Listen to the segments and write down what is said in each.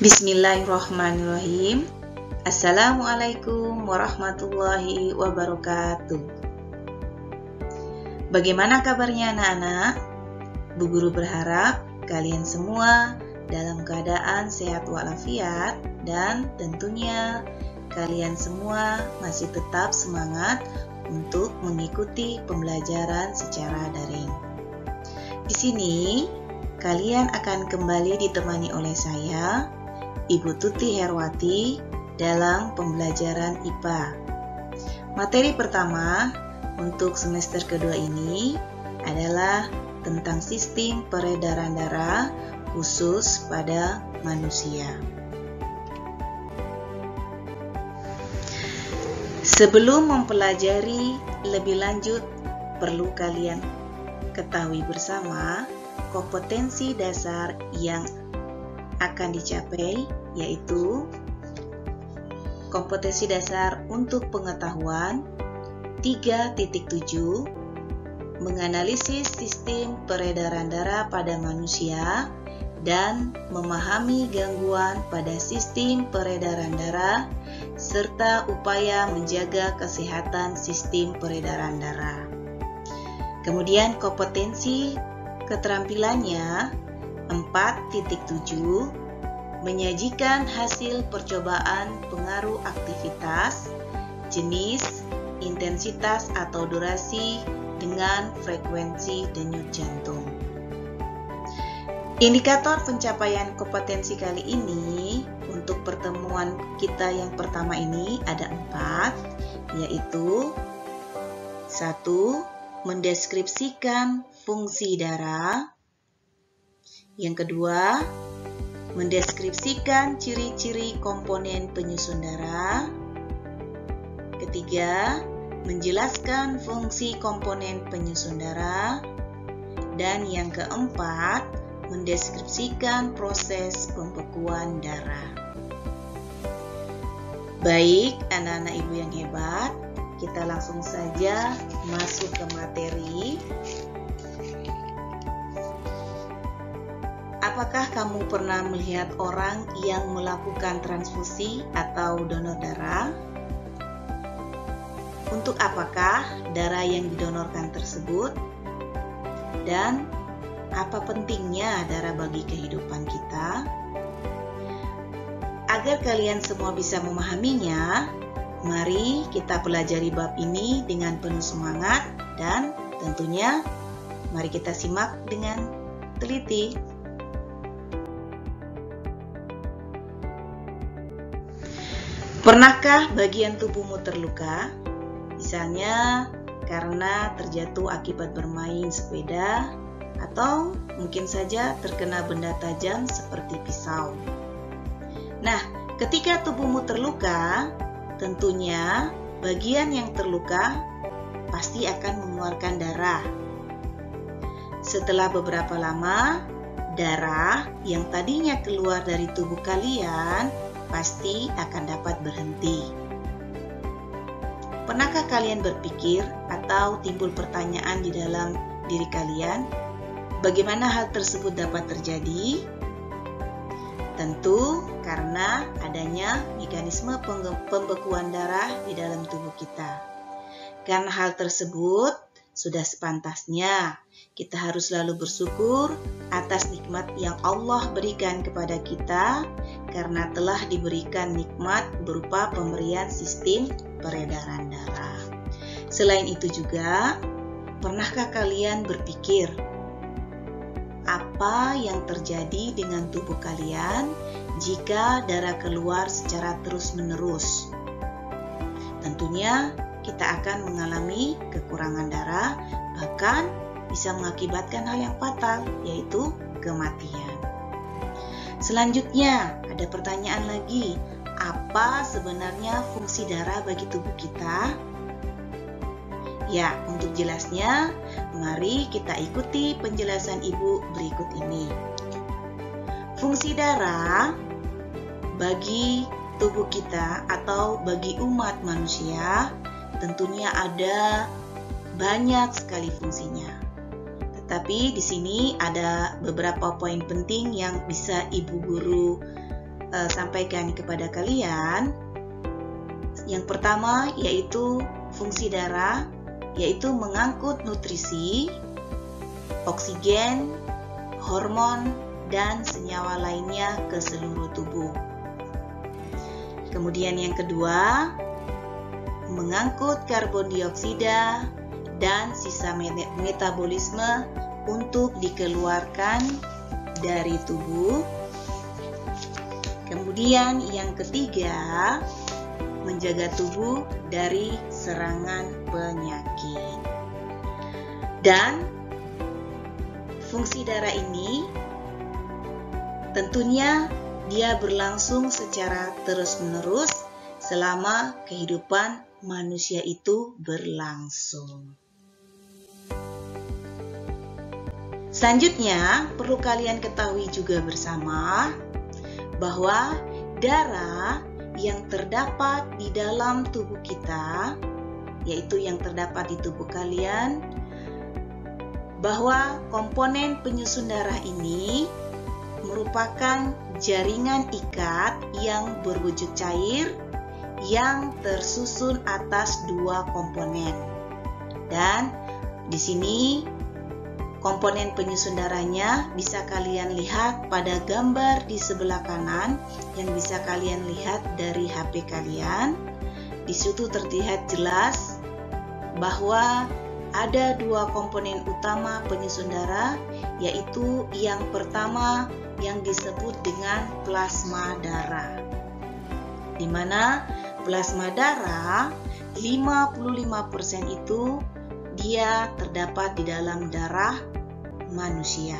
Bismillahirrahmanirrahim. Assalamualaikum warahmatullahi wabarakatuh. Bagaimana kabarnya anak-anak? Bu Guru berharap kalian semua dalam keadaan sehat walafiat dan tentunya kalian semua masih tetap semangat untuk mengikuti pembelajaran secara daring. Di sini kalian akan kembali ditemani oleh saya, Ibu Tuti Herwati, dalam pembelajaran IPA. Materi pertama untuk semester kedua ini adalah tentang sistem peredaran darah khusus pada manusia. Sebelum mempelajari lebih lanjut, perlu kalian ketahui bersama kompetensi dasar yang akan dicapai, yaitu kompetensi dasar untuk pengetahuan 3.7, menganalisis sistem peredaran darah pada manusia dan memahami gangguan pada sistem peredaran darah serta upaya menjaga kesehatan sistem peredaran darah. Kemudian kompetensi keterampilannya 4.7, menyajikan hasil percobaan pengaruh aktivitas, jenis, intensitas atau durasi dengan frekuensi denyut jantung. Indikator pencapaian kompetensi kali ini untuk pertemuan kita yang pertama ini ada 4, yaitu 1. Mendeskripsikan fungsi darah. Yang kedua, mendeskripsikan ciri-ciri komponen penyusun darah. Ketiga, menjelaskan fungsi komponen penyusun darah. Dan yang keempat, mendeskripsikan proses pembekuan darah. Baik, anak-anak ibu yang hebat, kita langsung saja masuk ke materi. Apakah kamu pernah melihat orang yang melakukan transfusi atau donor darah? Untuk apakah darah yang didonorkan tersebut? Dan apa pentingnya darah bagi kehidupan kita? Agar kalian semua bisa memahaminya, mari kita pelajari bab ini dengan penuh semangat dan tentunya mari kita simak dengan teliti. Pernahkah bagian tubuhmu terluka? Misalnya karena terjatuh akibat bermain sepeda atau mungkin saja terkena benda tajam seperti pisau. Nah, ketika tubuhmu terluka, tentunya bagian yang terluka pasti akan mengeluarkan darah. Setelah beberapa lama, darah yang tadinya keluar dari tubuh kalian pasti akan dapat berhenti. Pernahkah kalian berpikir atau timbul pertanyaan di dalam diri kalian, bagaimana hal tersebut dapat terjadi? Tentu karena adanya mekanisme pembekuan darah di dalam tubuh kita. Karena hal tersebut sudah sepantasnya kita harus selalu bersyukur atas nikmat yang Allah berikan kepada kita, karena telah diberikan nikmat berupa pemberian sistem peredaran darah. Selain itu juga, pernahkah kalian berpikir apa yang terjadi dengan tubuh kalian jika darah keluar secara terus-menerus? Tentunya kita akan mengalami kekurangan darah, bahkan bisa mengakibatkan hal yang fatal, yaitu kematian. Selanjutnya, ada pertanyaan lagi, apa sebenarnya fungsi darah bagi tubuh kita? Ya, untuk jelasnya, mari kita ikuti penjelasan Ibu berikut ini. Fungsi darah bagi tubuh kita atau bagi umat manusia tentunya ada banyak sekali fungsinya. Tetapi di sini ada beberapa poin penting yang bisa Ibu Guru sampaikan kepada kalian. Yang pertama yaitu fungsi darah, yaitu mengangkut nutrisi, oksigen, hormon, dan senyawa lainnya ke seluruh tubuh. Kemudian yang kedua, mengangkut karbon dioksida dan sisa metabolisme untuk dikeluarkan dari tubuh. Kemudian yang ketiga, menjaga tubuh dari serangan penyakit. Dan fungsi darah ini tentunya dia berlangsung secara terus-menerus selama kehidupan manusia itu berlangsung. Selanjutnya, perlu kalian ketahui juga bersama bahwa darah yang terdapat di dalam tubuh kita, yaitu yang terdapat di tubuh kalian, bahwa komponen penyusun darah ini merupakan jaringan ikat yang berwujud cair yang tersusun atas dua komponen. Dan di sini komponen penyusun darahnya bisa kalian lihat pada gambar di sebelah kanan yang bisa kalian lihat dari HP kalian. Di situ terlihat jelas bahwa ada dua komponen utama penyusun darah, yaitu yang pertama yang disebut dengan plasma darah, di mana plasma darah 55% itu dia terdapat di dalam darah manusia.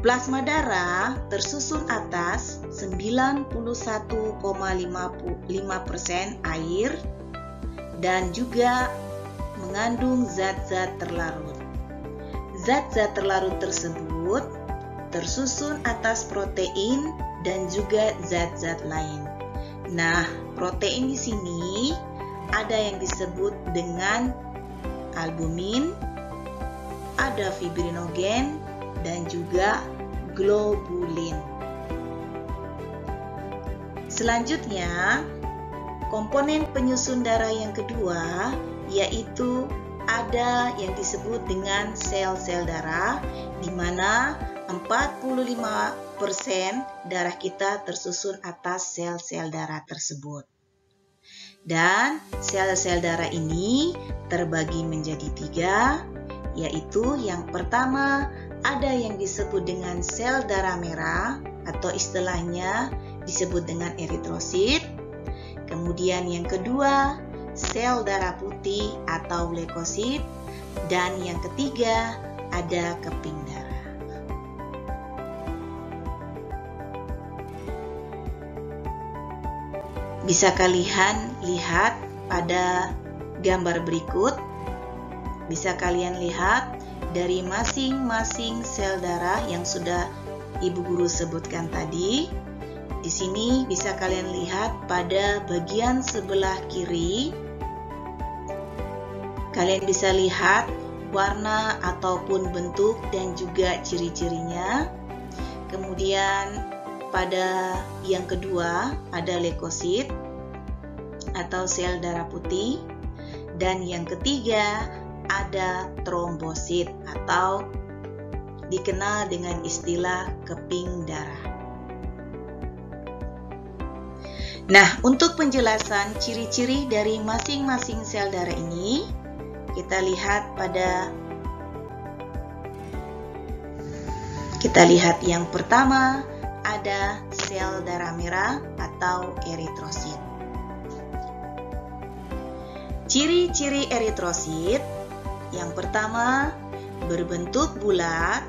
Plasma darah tersusun atas 91,5% air dan juga mengandung zat-zat terlarut. Zat-zat terlarut tersebut tersusun atas protein dan juga zat-zat lain. Nah, protein di sini ada yang disebut dengan albumin, ada fibrinogen, dan juga globulin. Selanjutnya, komponen penyusun darah yang kedua yaitu ada yang disebut dengan sel-sel darah, di mana 45% darah kita tersusun atas sel-sel darah tersebut. Dan sel-sel darah ini terbagi menjadi 3, yaitu yang pertama ada yang disebut dengan sel darah merah atau istilahnya disebut dengan eritrosit. Kemudian yang kedua, sel darah putih atau leukosit, dan yang ketiga ada keping darah. Bisa kalian lihat pada gambar berikut. Bisa kalian lihat dari masing-masing sel darah yang sudah Ibu Guru sebutkan tadi. Di sini bisa kalian lihat pada bagian sebelah kiri, kalian bisa lihat warna ataupun bentuk dan juga ciri-cirinya. Kemudian pada yang kedua ada leukosit atau sel darah putih, dan yang ketiga ada trombosit atau dikenal dengan istilah keping darah. Nah, untuk penjelasan ciri-ciri dari masing-masing sel darah ini, kita lihat yang pertama ada sel darah merah atau eritrosit. Ciri-ciri eritrosit yang pertama berbentuk bulat,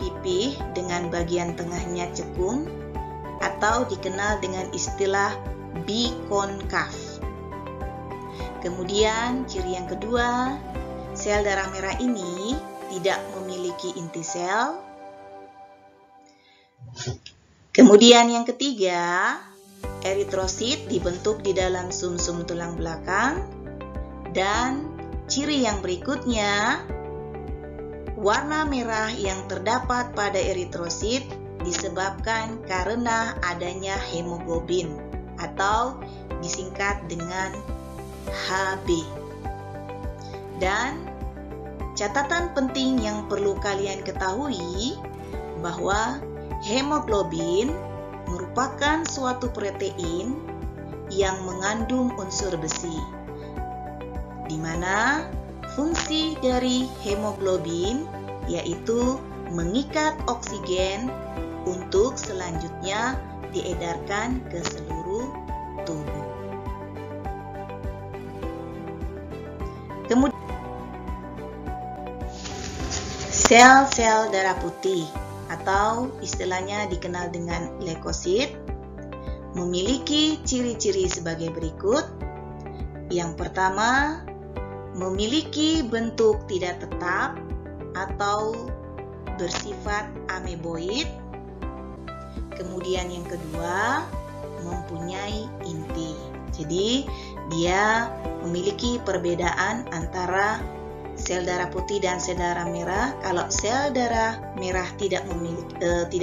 pipih dengan bagian tengahnya cekung atau dikenal dengan istilah bikonkav. Kemudian ciri yang kedua, sel darah merah ini tidak memiliki inti sel. Kemudian yang ketiga, eritrosit dibentuk di dalam sumsum tulang belakang. Dan ciri yang berikutnya, warna merah yang terdapat pada eritrosit disebabkan karena adanya hemoglobin atau disingkat dengan Hb. Dan catatan penting yang perlu kalian ketahui bahwa hemoglobin merupakan suatu protein yang mengandung unsur besi, di mana fungsi dari hemoglobin yaitu mengikat oksigen untuk selanjutnya diedarkan ke seluruh tubuh. Kemudian sel-sel darah putih atau istilahnya dikenal dengan leukosit memiliki ciri-ciri sebagai berikut. Yang pertama, memiliki bentuk tidak tetap atau bersifat ameboid. Kemudian yang kedua, mempunyai inti. Jadi dia memiliki perbedaan antara sel darah putih dan sel darah merah. Kalau sel darah merah tidak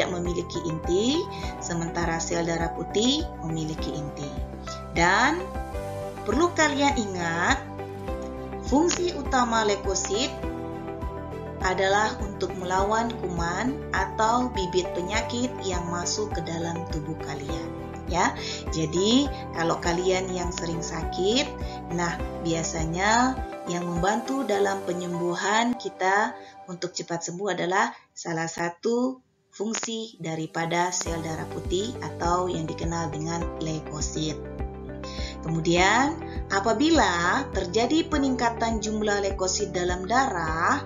memiliki inti, sementara sel darah putih memiliki inti. Dan perlu kalian ingat, fungsi utama leukosit adalah untuk melawan kuman atau bibit penyakit yang masuk ke dalam tubuh kalian. Ya, jadi kalau kalian yang sering sakit, nah biasanya yang membantu dalam penyembuhan kita untuk cepat sembuh adalah salah satu fungsi daripada sel darah putih atau yang dikenal dengan leukosit. Kemudian, apabila terjadi peningkatan jumlah leukosit dalam darah,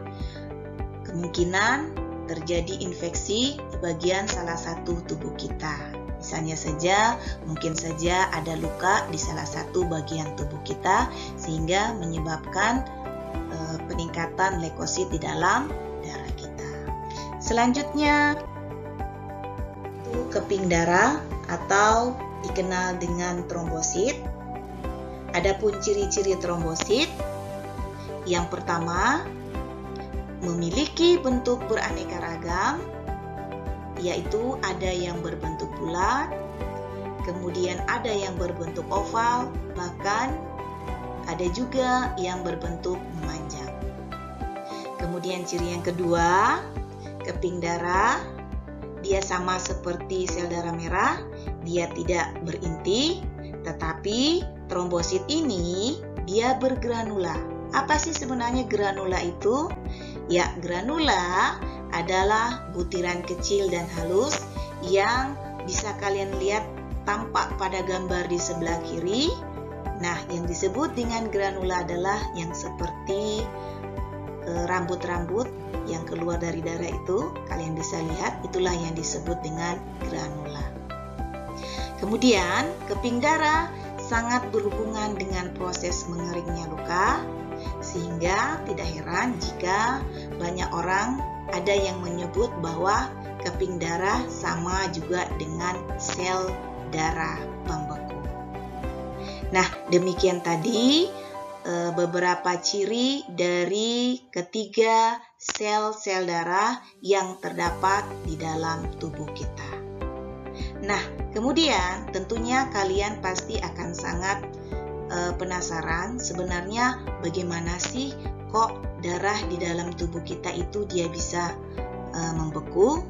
kemungkinan terjadi infeksi di bagian salah satu tubuh kita. Misalnya saja, mungkin saja ada luka di salah satu bagian tubuh kita sehingga menyebabkan peningkatan leukosit di dalam darah kita. Selanjutnya, itu keping darah atau dikenal dengan trombosit. Adapun ciri-ciri trombosit, yang pertama, memiliki bentuk beraneka ragam, yaitu ada yang berbentuk bulat, kemudian ada yang berbentuk oval, bahkan ada juga yang berbentuk memanjang. Kemudian ciri yang kedua, keping darah, dia sama seperti sel darah merah, dia tidak berinti, tetapi trombosit ini dia bergranula. Apa sih sebenarnya granula itu? Ya, granula adalah butiran kecil dan halus yang bisa kalian lihat tampak pada gambar di sebelah kiri. Nah, yang disebut dengan granula adalah yang seperti rambut-rambut yang keluar dari darah itu. Kalian bisa lihat, itulah yang disebut dengan granula. Kemudian, keping darah sangat berhubungan dengan proses mengeringnya luka, sehingga tidak heran jika banyak orang ada yang menyebut bahwa keping darah sama juga dengan sel darah pembeku. Nah, demikian tadi beberapa ciri dari ketiga sel-sel darah yang terdapat di dalam tubuh kita. Nah, kemudian tentunya kalian pasti akan sangat penasaran sebenarnya bagaimana sih kok darah di dalam tubuh kita itu dia bisa membeku.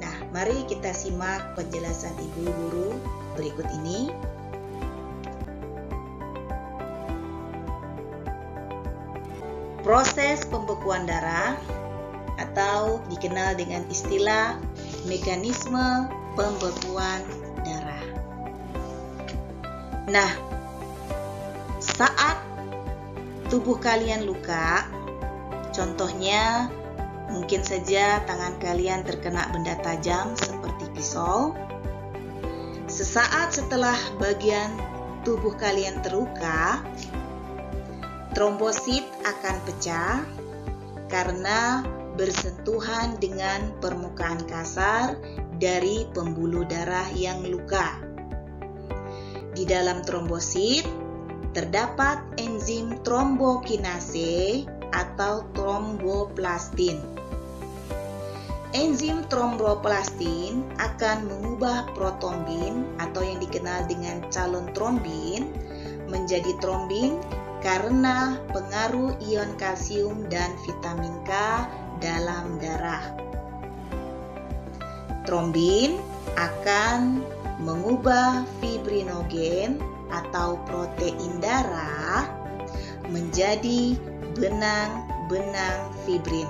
Nah, mari kita simak penjelasan Ibu Guru berikut ini. Proses pembekuan darah atau dikenal dengan istilah mekanisme pembekuan darah. Nah, saat tubuh kalian luka, contohnya mungkin saja tangan kalian terkena benda tajam seperti pisau. Sesaat setelah bagian tubuh kalian terluka, trombosit akan pecah karena bersentuhan dengan permukaan kasar dari pembuluh darah yang luka. Di dalam trombosit terdapat enzim trombokinase atau tromboplastin. Enzim tromboplastin akan mengubah protrombin atau yang dikenal dengan calon trombin menjadi trombin karena pengaruh ion kalsium dan vitamin K dalam darah. Trombin akan mengubah fibrinogen atau protein darah menjadi benang-benang fibrin.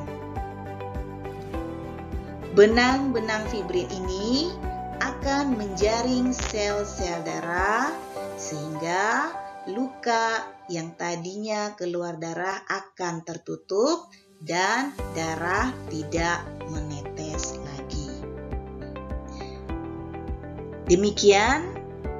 Benang-benang fibrin ini akan menjaring sel-sel darah sehingga luka yang tadinya keluar darah akan tertutup dan darah tidak menetes lagi. Demikian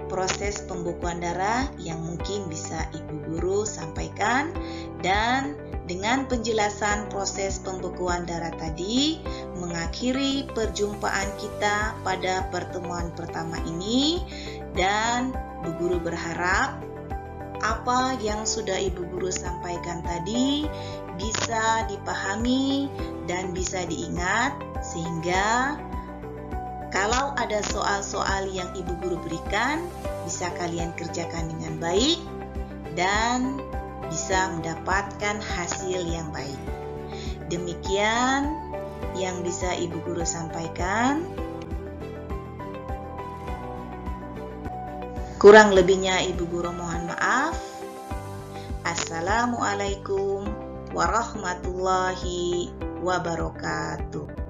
proses pembekuan darah yang mungkin bisa Ibu Guru sampaikan, dan dengan penjelasan proses pembekuan darah tadi mengakhiri perjumpaan kita pada pertemuan pertama ini, dan Bu Guru berharap apa yang sudah Ibu Guru sampaikan tadi bisa dipahami dan bisa diingat, sehingga kalau ada soal-soal yang Ibu Guru berikan bisa kalian kerjakan dengan baik dan bisa mendapatkan hasil yang baik. Demikian yang bisa Ibu Guru sampaikan. Kurang lebihnya Ibu Guru mohon maaf. Assalamualaikum warahmatullahi wabarakatuh.